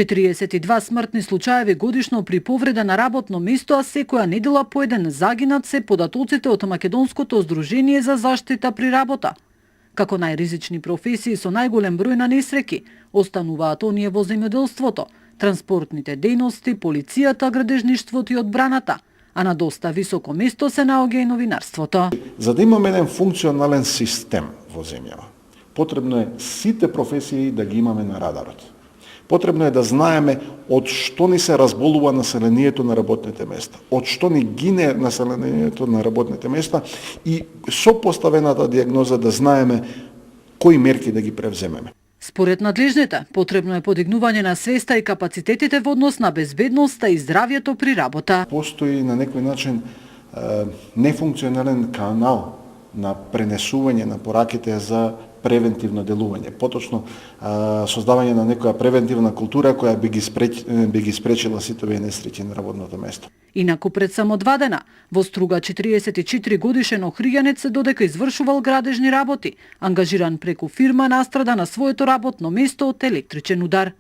42 смртни случаеви годишно при повреда на работно место, а секоја недела по еден загинат се податоците од Македонското здружение за заштита при работа. Како најризични професии со најголем број на несреќи остануваат оние во земјоделството, транспортните дејности, полицијата, градежништвото и одбраната, а на доста високо место се наоѓа и новинарството. За да имаме еден функционален систем во земјава, потребно е сите професии да ги имаме на радарот. Потребно е да знаеме од што ни се разболува населението на работните места, од што ни гине населението на работните места и со поставената диагноза да знаеме кои мерки да ги превземеме. Според надлежните, потребно е подигнување на свеста и капацитетите во однос на безбедноста и здравјето при работа. Постои на некој начин нефункционален канал на пренесување на пораките за превентивно делување. Поточно создавање на некоја превентивна култура која би ги спречила сите овие несреќи на работното место. Инаку пред само 2 дена, во Струга 44 годишен охријанец додека извршувал градежни работи, ангажиран преку фирма, настрада на своето работно место од електричен удар.